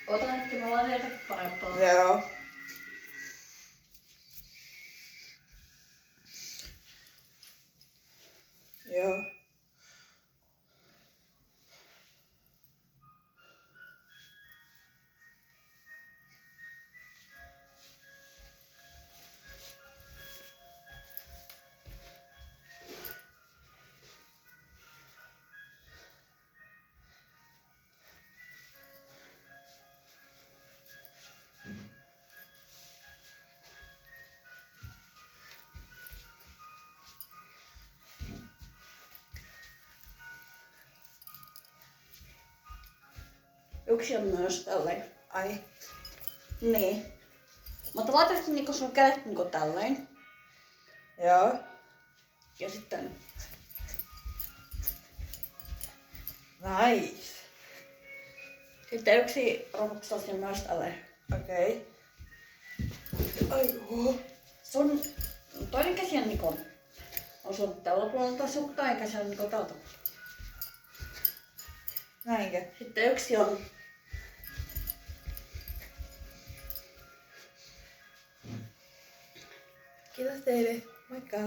Ota hetki, mä vaan teitä parempaa. Joo. Joo. Yksi on myös tälleen. Ai. Niin. Mutta laitatko niinku sun kädet niinku tälleen. Joo. Ja sitten... Nice. Sitten yksi romuksasi myös tälleen. Okei. Ai Sun toinen käsi on niinku... On sun tällä puolelta, sun toinen käsi on niinku tältä. Näinkö? Sitten yksi on... Kiitos teille. Moikka.